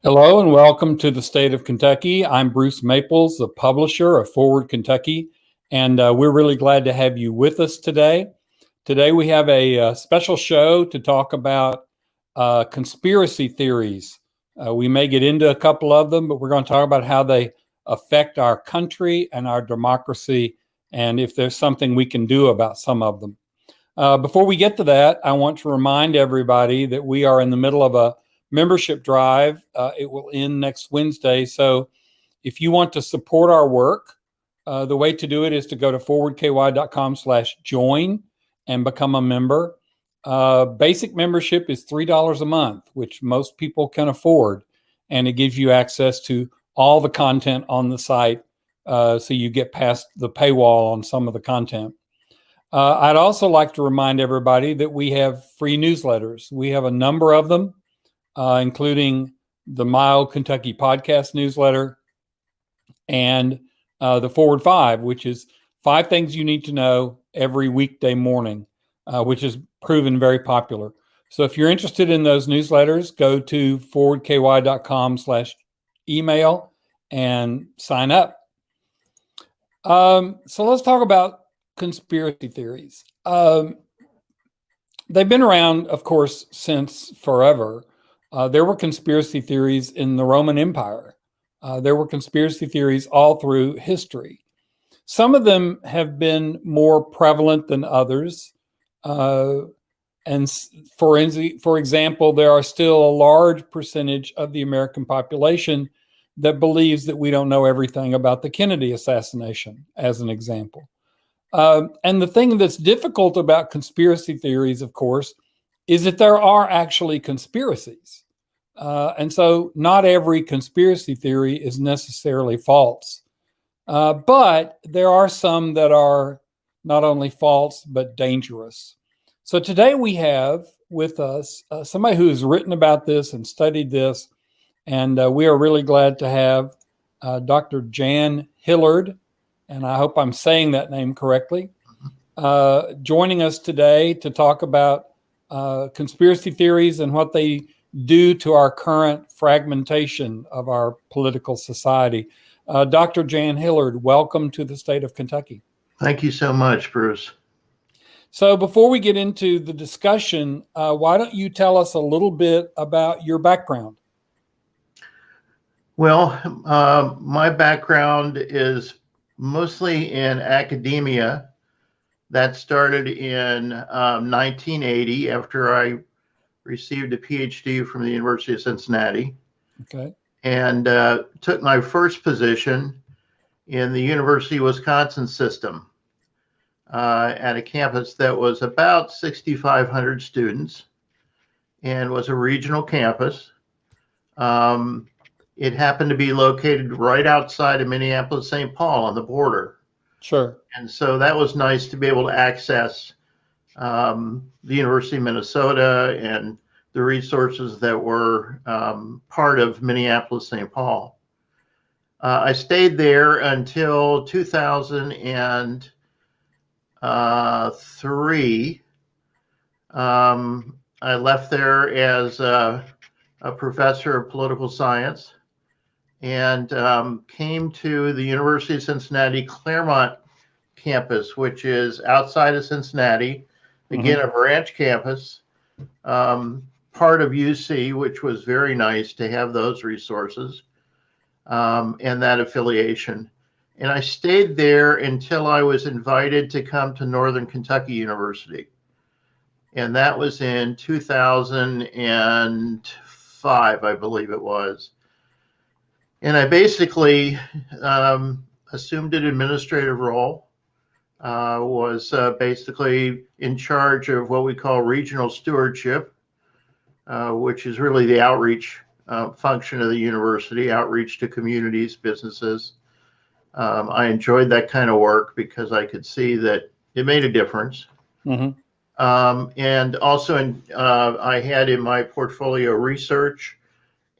Hello and welcome to the state of Kentucky. I'm Bruce Maples, the publisher of Forward Kentucky, and we're really glad to have you with us today. Today we have a special show to talk about conspiracy theories. We may get into a couple of them, but we're going to talk about how they affect our country and our democracy, and if there's something we can do about some of them. Before we get to that, I want to remind everybody that we are in the middle of a membership drive. It will end next Wednesday. So if you want to support our work, the way to do it is to go to forwardky.com/join and become a member. Basic membership is $3 a month, which most people can afford. And it gives you access to all the content on the site. So you get past the paywall on some of the content. I'd also like to remind everybody that we have free newsletters. We have a number of them, including the Mild Kentucky Podcast newsletter and the Forward Five, which is 5 things you need to know every weekday morning, which has proven very popular. So if you're interested in those newsletters, go to forwardky.com/email and sign up. So let's talk about conspiracy theories. They've been around, of course, since forever. There were conspiracy theories in the Roman Empire. There were conspiracy theories all through history. Some of them have been more prevalent than others. And for example, there are still a large percentage of the American population that believes that we don't know everything about the Kennedy assassination, as an example. And the thing that's difficult about conspiracy theories, of course, is that there are actually conspiracies. And so not every conspiracy theory is necessarily false. But there are some that are not only false, but dangerous. So today we have with us somebody who has written about this and studied this. And we are really glad to have Dr. Jan Hillard, and I hope I'm saying that name correctly, joining us today to talk about conspiracy theories and what they do to our current fragmentation of our political society. Dr. Jan Hillard, welcome to the state of Kentucky. Thank you so much, Bruce. So before we get into the discussion, why don't you tell us a little bit about your background? Well, my background is mostly in academia. That started in 1980 after I received a PhD from the University of Cincinnati. Okay. And took my first position in the University of Wisconsin system at a campus that was about 6,500 students and was a regional campus. It happened to be located right outside of Minneapolis, St. Paul on the border. Sure. And so that was nice to be able to access the University of Minnesota and the resources that were part of Minneapolis, St. Paul. I stayed there until 2003. I left there as a professor of political science and came to the University of Cincinnati Claremont campus, which is outside of Cincinnati, again, a branch campus, part of UC, which was very nice to have those resources and that affiliation. And I stayed there until I was invited to come to Northern Kentucky University. And that was in 2005, I believe it was. And I basically assumed an administrative role, was basically in charge of what we call regional stewardship, which is really the outreach function of the university, outreach to communities, businesses. I enjoyed that kind of work because I could see that it made a difference. Mm-hmm. And also I had in my portfolio research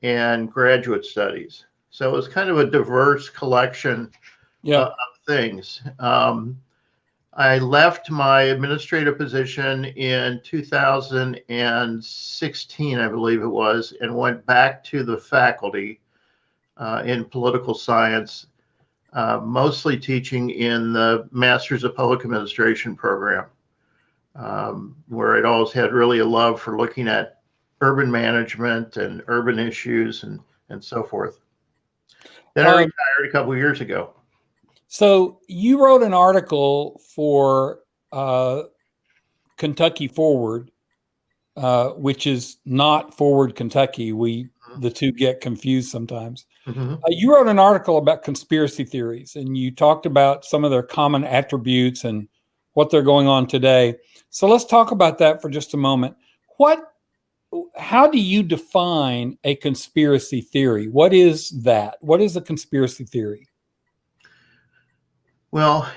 and graduate studies. So it was kind of a diverse collection of things. I left my administrative position in 2016, I believe it was, and went back to the faculty in political science, mostly teaching in the Masters of Public Administration program, where I'd always had really a love for looking at urban management and urban issues and so forth. Then I retired a couple of years ago. So you wrote an article for Kentucky Forward, which is not Forward Kentucky. The two get confused sometimes. Mm-hmm. You wrote an article about conspiracy theories, and you talked about some of their common attributes and what they're going on today. So let's talk about that for just a moment. How do you define a conspiracy theory? What is that? What is a conspiracy theory? Well,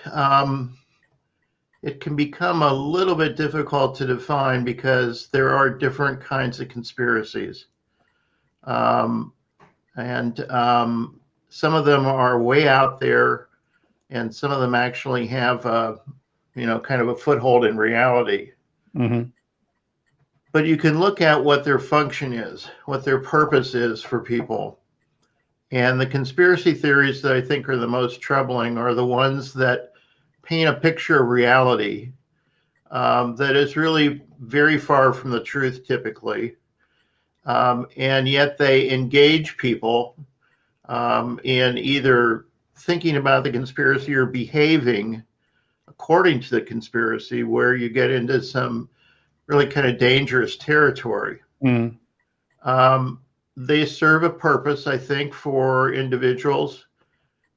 it can become a little bit difficult to define because there are different kinds of conspiracies. And some of them are way out there, and some of them actually have kind of a foothold in reality. Mm-hmm. But you can look at what their function is, what their purpose is for people. And the conspiracy theories that I think are the most troubling are the ones that paint a picture of reality that is really very far from the truth typically. And yet they engage people in either thinking about the conspiracy or behaving according to the conspiracy, where you get into some really kind of dangerous territory. Mm. They serve a purpose, I think, for individuals.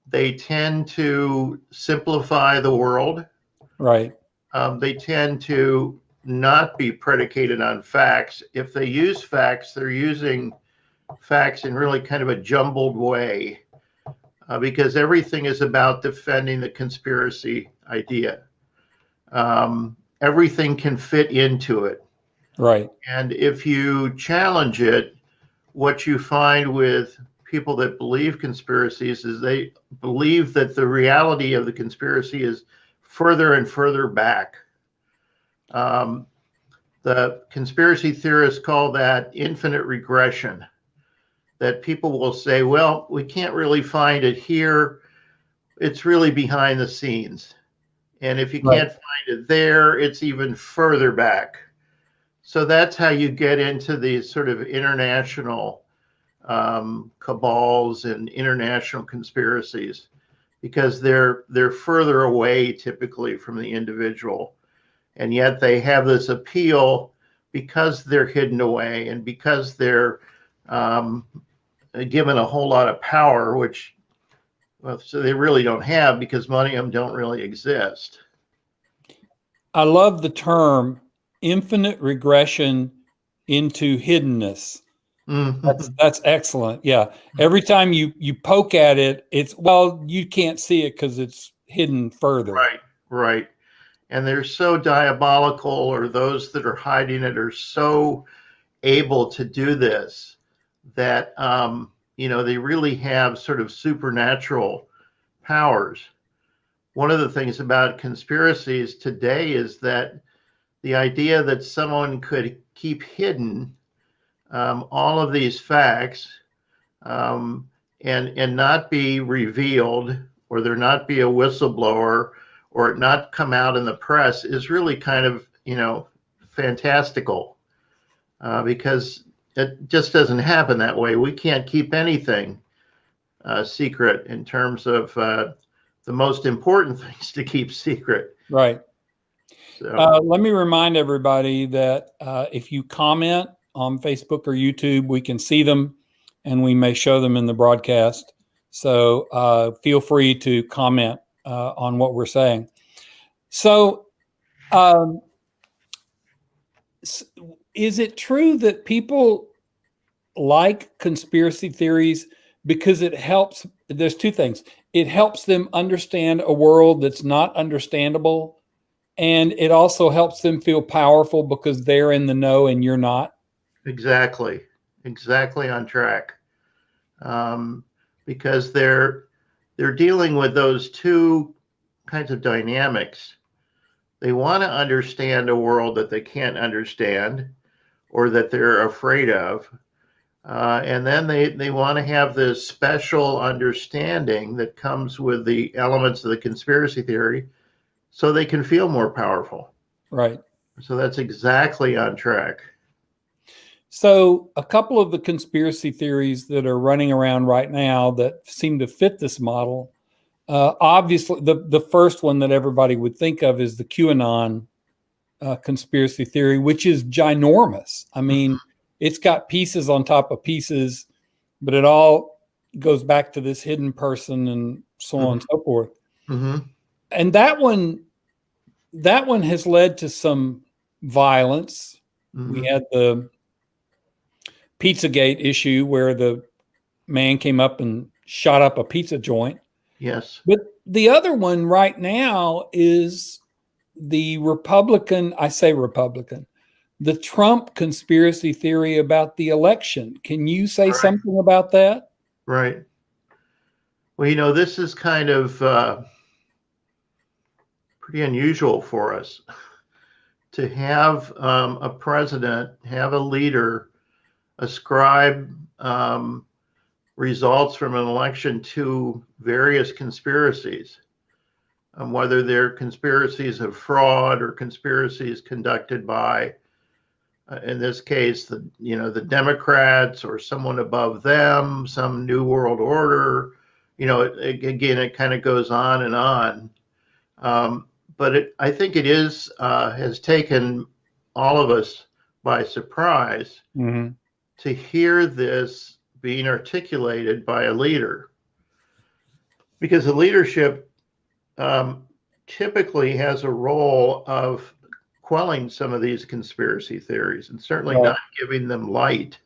They tend to simplify the world. Right. They tend to not be predicated on facts. If they use facts, they're using facts in really kind of a jumbled way because everything is about defending the conspiracy idea. Everything can fit into it. Right. And if you challenge it, what you find with people that believe conspiracies is they believe that the reality of the conspiracy is further and further back. The conspiracy theorists call that infinite regression, that people will say, well, we can't really find it here. It's really behind the scenes. And if you can't find it there, it's even further back. So that's how you get into these sort of international cabals and international conspiracies, because they're further away typically from the individual. And yet they have this appeal because they're hidden away and because they're given a whole lot of power, which, well, so they really don't have because many of them don't really exist. I love the term infinite regression into hiddenness. Mm-hmm. That's excellent. Yeah. Every time you poke at it, well, you can't see it because it's hidden further. Right. And they're so diabolical, or those that are hiding it are so able to do this that, they really have sort of supernatural powers. One of the things about conspiracies today is that the idea that someone could keep hidden all of these facts and not be revealed, or there not be a whistleblower, or it not come out in the press is really kind of, fantastical because it just doesn't happen that way. We can't keep anything secret in terms of the most important things to keep secret. Right. So, let me remind everybody that if you comment on Facebook or YouTube, we can see them and we may show them in the broadcast. So feel free to comment on what we're saying. So is it true that people like conspiracy theories because it helps? There's two things. It helps them understand a world that's not understandable, and it also helps them feel powerful because they're in the know and you're not. exactly on track, because they're dealing with those two kinds of dynamics. They want to understand a world that they can't understand or that they're afraid of. And then they want to have this special understanding that comes with the elements of the conspiracy theory so they can feel more powerful. Right. So that's exactly on track. So a couple of the conspiracy theories that are running around right now that seem to fit this model, obviously the first one that everybody would think of is the QAnon conspiracy theory, which is ginormous. I mean, it's got pieces on top of pieces, but it all goes back to this hidden person and so on and so forth. Mm-hmm. And that one has led to some violence. Mm-hmm. We had the Pizzagate issue where the man came up and shot up a pizza joint. Yes. But the other one right now is the Republican, I say Republican, the Trump conspiracy theory about the election. Can you say something about that? Right. Well, this is kind of pretty unusual for us to have a president, have a leader ascribe results from an election to various conspiracies, whether they're conspiracies of fraud or conspiracies conducted by, in this case, the Democrats or someone above them, some new world order. Again, it kind of goes on and on. But I think it has taken all of us by surprise to hear this being articulated by a leader, because the leadership typically has a role of quelling some of these conspiracy theories and certainly not giving them light.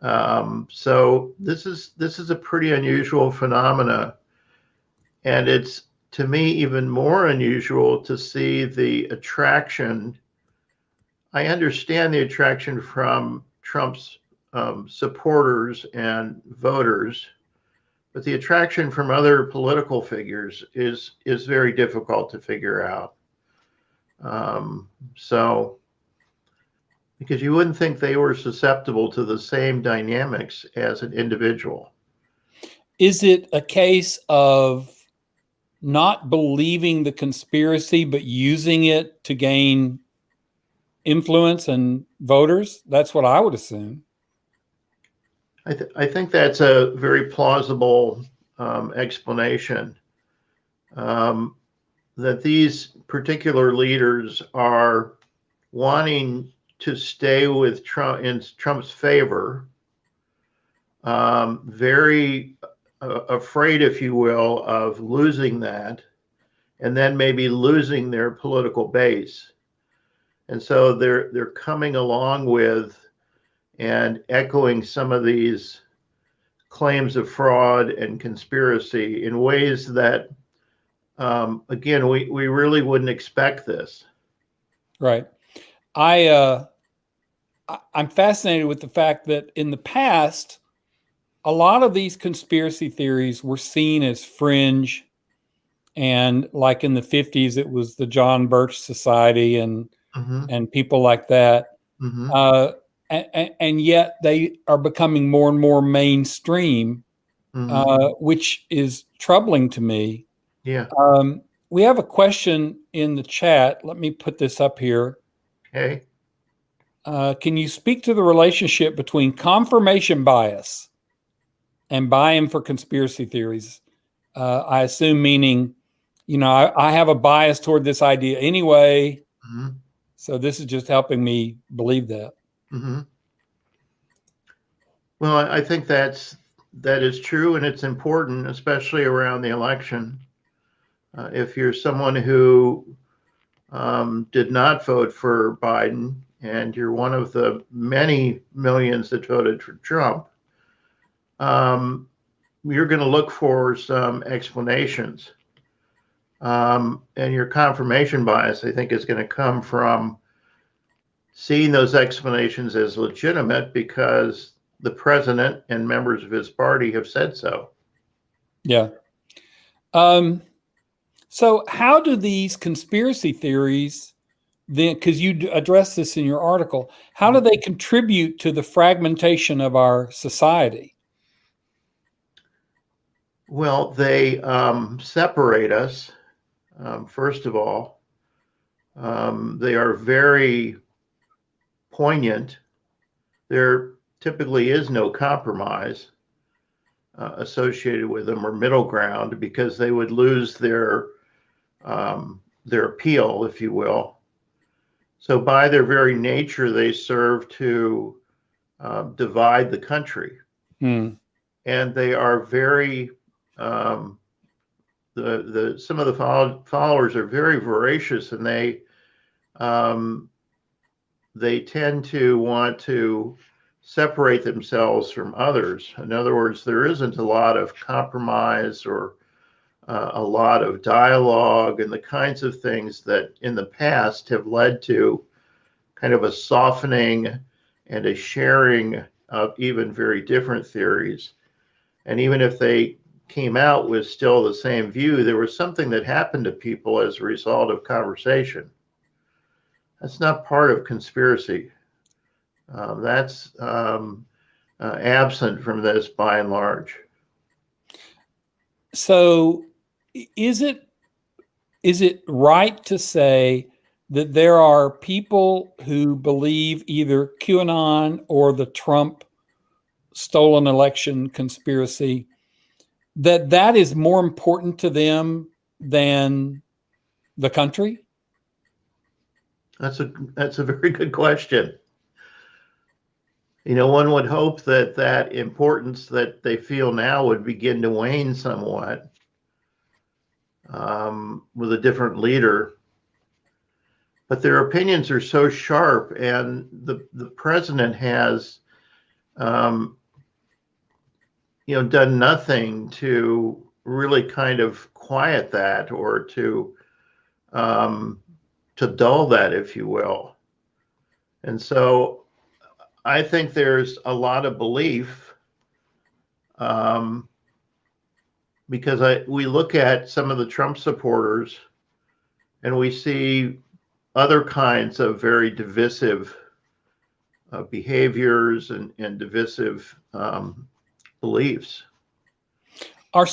So this is a pretty unusual phenomena, and it's, to me, even more unusual to see the attraction. I understand the attraction from Trump's supporters and voters, but the attraction from other political figures is very difficult to figure out. So, because you wouldn't think they were susceptible to the same dynamics as an individual. Is it a case of not believing the conspiracy, but using it to gain influence and voters? That's what I would assume. I think that's a very plausible explanation. That these particular leaders are wanting to stay with Trump in Trump's favor, very afraid, if you will, of losing that, and then maybe losing their political base. And so they're coming along with and echoing some of these claims of fraud and conspiracy in ways that, again, we really wouldn't expect this. Right. I'm fascinated with the fact that in the past, a lot of these conspiracy theories were seen as fringe. And like in the 50s, it was the John Birch Society and people like that. And yet they are becoming more and more mainstream, which is troubling to me. Yeah. We have a question in the chat. Let me put this up here. Okay. Can you speak to the relationship between confirmation bias and buy-in for conspiracy theories? I assume meaning, I have a bias toward this idea anyway. So this is just helping me believe that. Well, I think that is true, and it's important, especially around the election. If you're someone who did not vote for Biden, and you're one of the many millions that voted for Trump, you're going to look for some explanations. And your confirmation bias, I think, is going to come from seeing those explanations as legitimate because the president and members of his party have said so. Yeah. So, how do these conspiracy theories then, because you address this in your article, how do they contribute to the fragmentation of our society? Well, they separate us, first of all. They are very poignant. There typically is no compromise associated with them or middle ground because they would lose their appeal, if you will. So by their very nature, they serve to divide the country. Hmm. And they are very some of the followers are very voracious, and they tend to want to separate themselves from others. In other words, there isn't a lot of compromise or a lot of dialogue and the kinds of things that in the past have led to kind of a softening and a sharing of even very different theories. And even if they came out with still the same view, there was something that happened to people as a result of conversation. That's not part of conspiracy. That's absent from this by and large. So, is it right to say that there are people who believe either QAnon or the Trump stolen election conspiracy, that is more important to them than the country? That's a very good question. You know, one would hope that that importance that they feel now would begin to wane somewhat with a different leader. But their opinions are so sharp, and the president has, um, done nothing to really kind of quiet that or um, to dull that, if you will. And so I think there's a lot of belief um, because we look at some of the Trump supporters and we see other kinds of very divisive behaviors and divisive beliefs. Are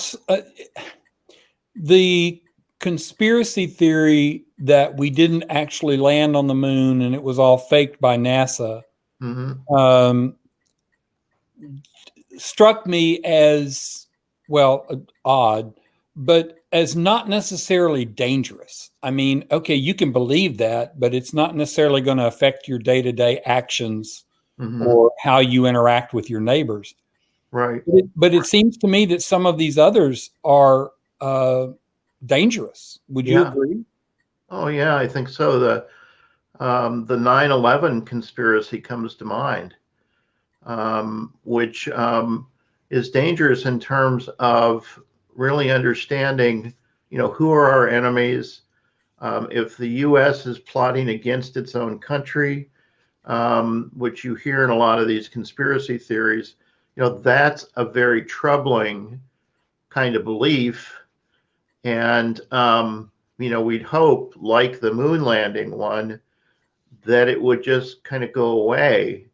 the conspiracy theory that we didn't actually land on the moon and it was all faked by NASA Mm-hmm. Struck me as, well, odd, but as not necessarily dangerous. I mean, okay, you can believe that, but it's not necessarily going to affect your day-to-day actions Mm-hmm. or how you interact with your neighbors. Right. But it seems to me that some of these others are dangerous. Would you Yeah. agree? Oh, yeah, I think so. The 9/11 conspiracy comes to mind, which is dangerous in terms of really understanding, who are our enemies. If the U.S. is plotting against its own country, which you hear in a lot of these conspiracy theories, that's a very troubling kind of belief. And, we'd hope, like the moon landing one, that it would just kind of go away.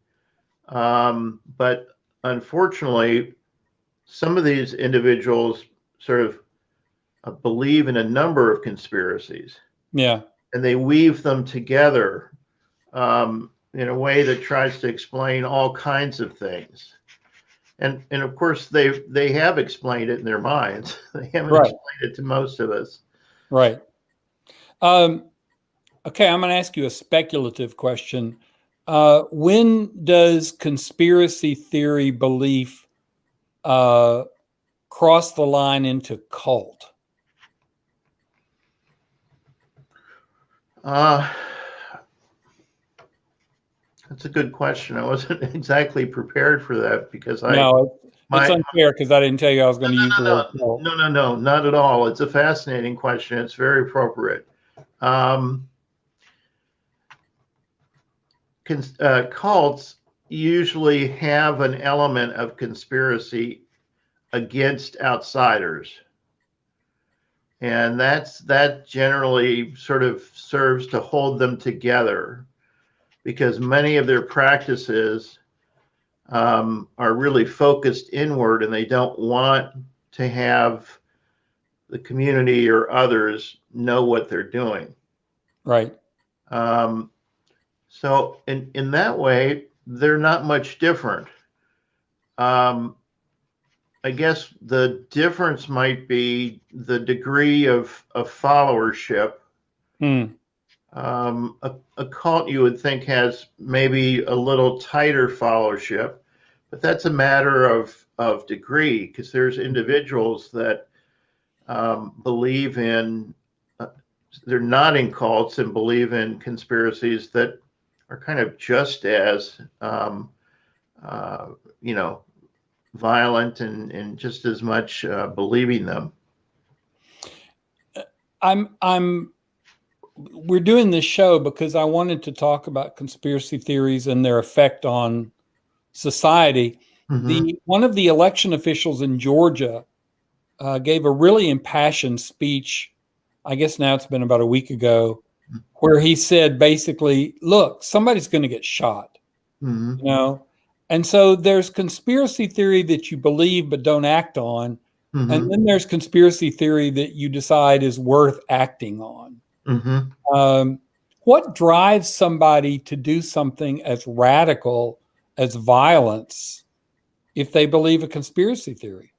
But unfortunately, some of these individuals sort of believe in a number of conspiracies, Yeah. and they weave them together in a way that tries to explain all kinds of things. And of course, they have explained it in their minds. They haven't Right. explained it to most of us. Right. Okay, I'm going to ask you a speculative question. When does conspiracy theory belief cross the line into cult? Uh, that's a good question. I wasn't exactly prepared for that because No, it's my unfair because I didn't tell you I was no, going to use the word no, no, cult. no, no, no, not at all. It's a fascinating question. It's very appropriate. Um, Cults usually have an element of conspiracy against outsiders. And that generally sort of serves to hold them together, because many of their practices are really focused inward, and they don't want to have the community or others know what they're doing. Right. Um, so in that way, they're not much different. Um, I guess the difference might be the degree of followership. Hmm. A cult, you would think, has maybe a little tighter followership, but that's a matter of degree, because there's individuals that believe in, they're not in cults and believe in conspiracies that are kind of just as, uh, you know, violent and just as much believing them. We're doing this show because I wanted to talk about conspiracy theories and their effect on society. Mm-hmm. One of the election officials in Georgia gave a really impassioned speech. I guess now it's been about a week ago, where he said basically, "Look, somebody's going to get shot," Mm-hmm. you know. And so there's conspiracy theory that you believe but don't act on, and Mm-hmm. then there's conspiracy theory that you decide is worth acting on. Mm-hmm. Um, what drives somebody to do something as radical as violence if they believe a conspiracy theory?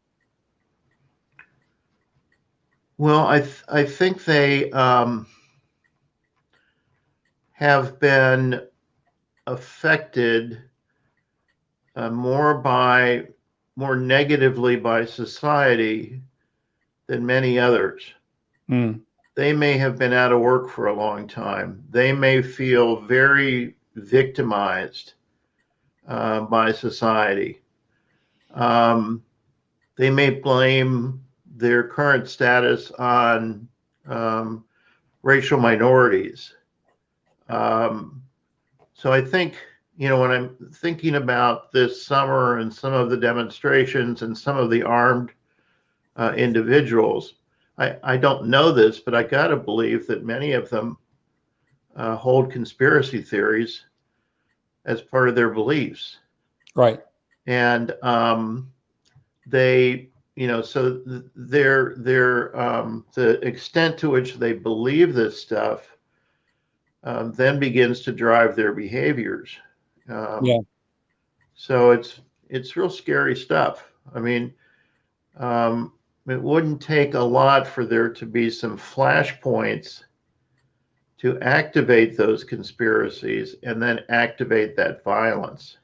Well, I think they have been affected more negatively by society than many others. Mm. They may have been out of work for a long time. They may feel very victimized by society. Um, they may blame their current status on um, racial minorities. Um, so I think, when I'm thinking about this summer and some of the demonstrations and some of the armed individuals, I don't know this, but I got to believe that many of them hold conspiracy theories as part of their beliefs. Right. And they, so the extent to which they believe this stuff then begins to drive their behaviors. Yeah. So it's real scary stuff. I mean, it wouldn't take a lot for there to be some flashpoints to activate those conspiracies and then activate that violence.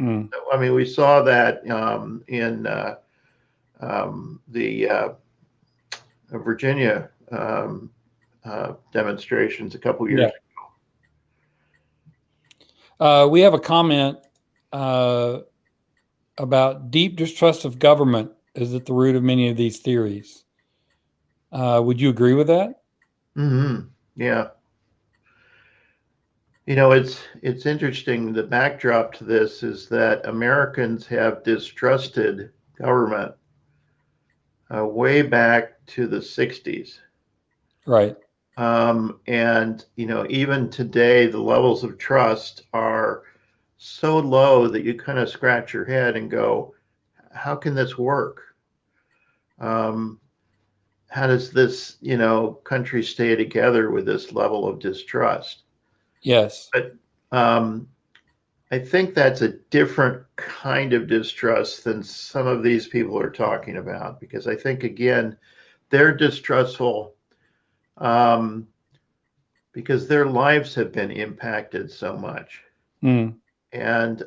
Mm. I mean, we saw that in the Virginia demonstrations a couple Yeah. years We have a comment about deep distrust of government is at the root of many of these theories. Would you agree with that? Mm-hmm. Yeah. It's interesting. The backdrop to this is that Americans have distrusted government way back to the 60s. Right. And, even today, the levels of trust are so low that you kind of scratch your head and go, how can this work? Um, how does this, country stay together with this level of distrust? Yes. But I think that's a different kind of distrust than some of these people are talking about, because I think, again, they're distrustful because their lives have been impacted so much. Mm. And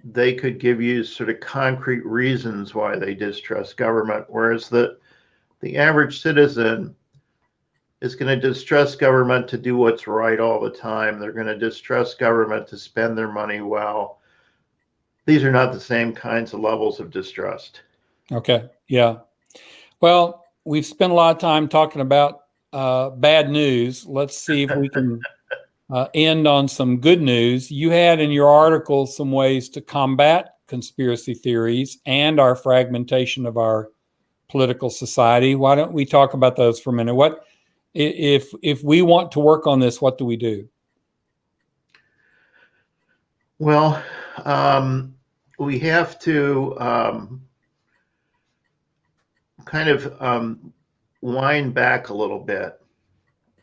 they could give you sort of concrete reasons why they distrust government, whereas the average citizen is going to distrust government to do what's right all the time. They're going to distrust government to spend their money well. These are not the same kinds of levels of distrust. Okay. Yeah. Well, we've spent a lot of time talking about bad news. Let's see if we can end on some good news. You had in your article some ways to combat conspiracy theories and our fragmentation of our political society. Why don't we talk about those for a minute? What if we want to work on this, what do we do? Well, we have to kind of wind back a little bit,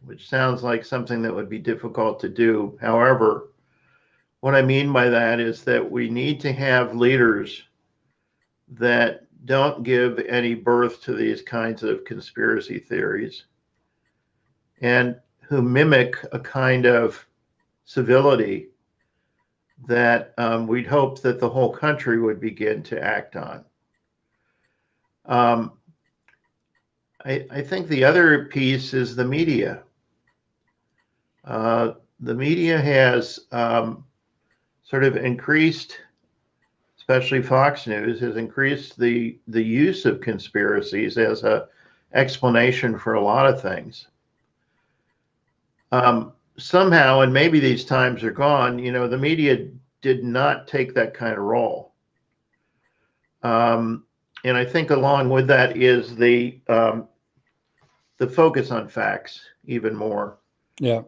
which sounds like something that would be difficult to do. However, what I mean by that is that we need to have leaders that don't give any birth to these kinds of conspiracy theories and who mimic a kind of civility that we'd hope that the whole country would begin to act on. I think the other piece is the media. The media has sort of increased, especially Fox News, has increased the use of conspiracies as a explanation for a lot of things. Somehow, and maybe these times are gone, the media did not take that kind of role. And I think along with that is the focus on facts even more. Yeah.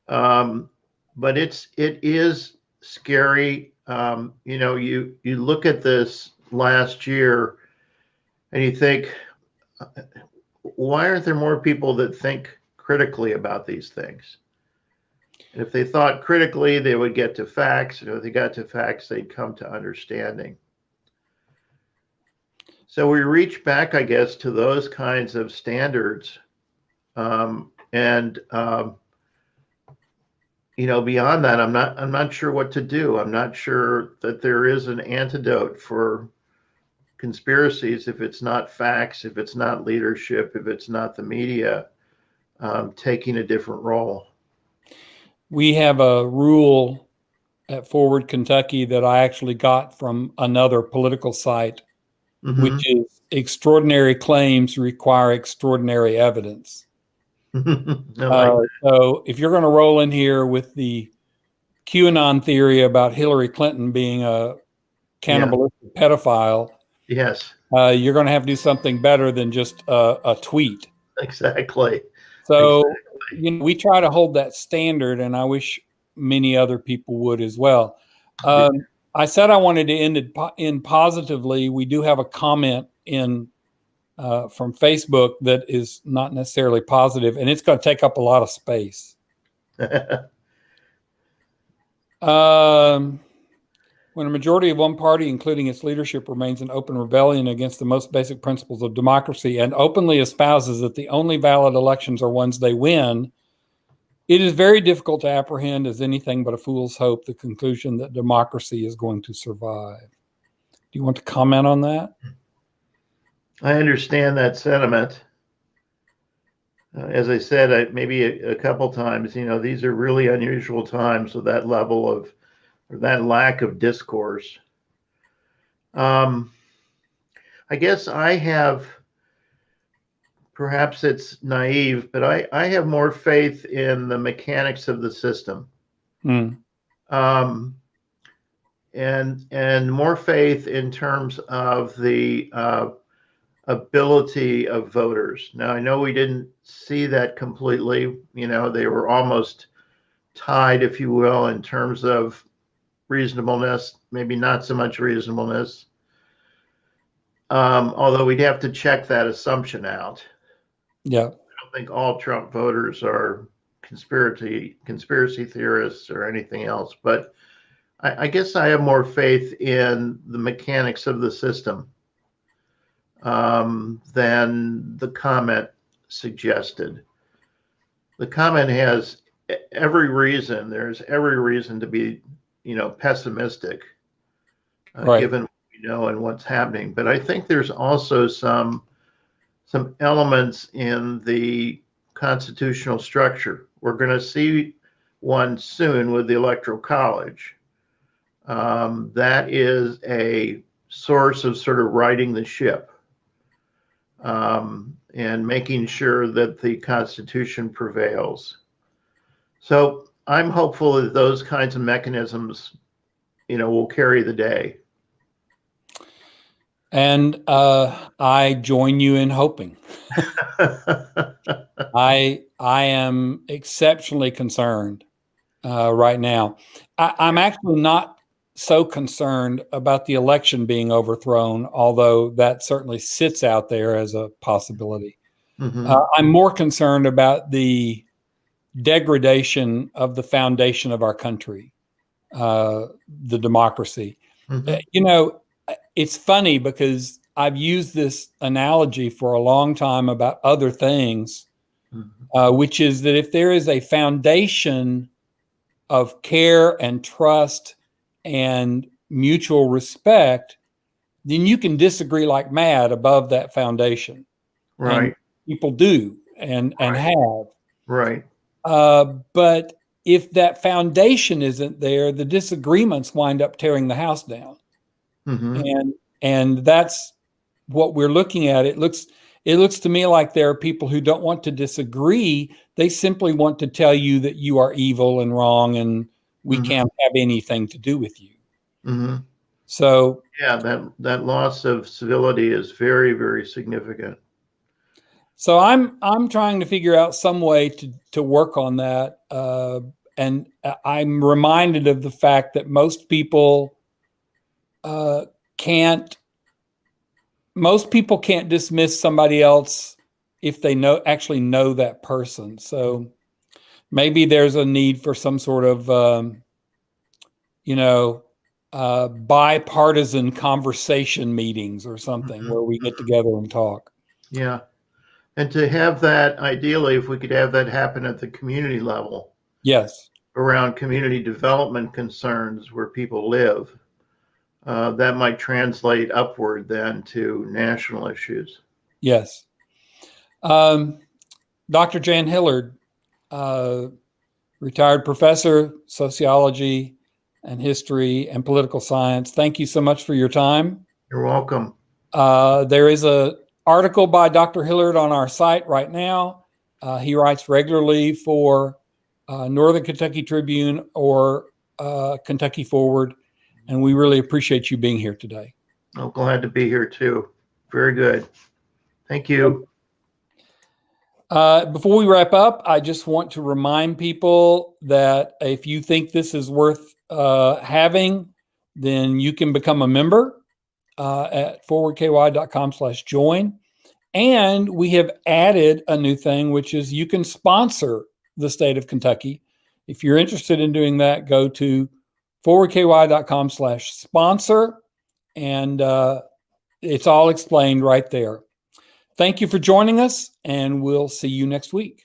But it is scary. You look at this last year and you think, why aren't there more people that think critically about these things? And if they thought critically, they would get to facts. And if they got to facts, they'd come to understanding. So we reach back, I guess, to those kinds of standards. Beyond that, I'm not sure what to do. I'm not sure that there is an antidote for conspiracies if it's not facts, if it's not leadership, if it's not the media taking a different role. We have a rule at Forward Kentucky that I actually got from another political site, which is extraordinary claims require extraordinary evidence. So if you're going to roll in here with the QAnon theory about Hillary Clinton being a cannibalistic pedophile, yes, you're going to have to do something better than just a tweet. Exactly. So we try to hold that standard, and I wish many other people would as well. I said I wanted to end it in positively. We do have a comment from Facebook that is not necessarily positive, and it's going to take up a lot of space. When a majority of one party, including its leadership, remains in open rebellion against the most basic principles of democracy and openly espouses that the only valid elections are ones they win, it is very difficult to apprehend as anything but a fool's hope the conclusion that democracy is going to survive. Do you want to comment on that? I understand that sentiment. As I said, maybe a couple times, these are really unusual times with that level of, or that lack of discourse. I guess I have, perhaps it's naive, but I have more faith in the mechanics of the system. And more faith in terms of the ability of voters. Now, I know we didn't see that completely. They were almost tied, if you will, in terms of reasonableness, maybe not so much reasonableness. Although we'd have to check that assumption out. Yeah. I don't think all Trump voters are conspiracy theorists or anything else, but I guess I have more faith in the mechanics of the system than the comment suggested. The comment has every reason. There's every reason to be, pessimistic, given what we know and what's happening. But I think there's also some elements in the constitutional structure. We're going to see one soon with the Electoral College. That is a source of sort of righting the ship. And making sure that the Constitution prevails. So I'm hopeful that those kinds of mechanisms, will carry the day. And I join you in hoping. I am exceptionally concerned right now. I'm actually not so concerned about the election being overthrown, although that certainly sits out there as a possibility. I'm more concerned about the degradation of the foundation of our country, the democracy. You know, it's funny because I've used this analogy for a long time about other things, which is that if there is a foundation of care and trust and mutual respect, then you can disagree like mad above that foundation. Right. And people do and have. Right. But if that foundation isn't there, the disagreements wind up tearing the house down. And that's what we're looking at. It looks to me like there are people who don't want to disagree. They simply want to tell you that you are evil and wrong and we can't have anything to do with you. So yeah, that loss of civility is very, very significant. So I'm trying to figure out some way to work on that. And I'm reminded of the fact that most people can't dismiss somebody else if they actually know that person. So maybe there's a need for some sort of bipartisan conversation meetings or something where we get together and talk. Yeah. And to have that, ideally, if we could have that happen at the community level. Yes. Around community development concerns where people live, that might translate upward then to national issues. Yes. Dr. Jan Hillard, retired professor, sociology and history and political science. Thank you so much for your time. You're welcome. There is an article by Dr. Hillard on our site right now. He writes regularly for Northern Kentucky Tribune or Kentucky Forward, and we really appreciate you being here today. I'm glad to be here too. Very good. Thank you. Before we wrap up, I just want to remind people that if you think this is worth having, then you can become a member at forwardky.com/join. And we have added a new thing, which is you can sponsor the state of Kentucky. If you're interested in doing that, go to forwardky.com/sponsor, and it's all explained right there. Thank you for joining us, and we'll see you next week.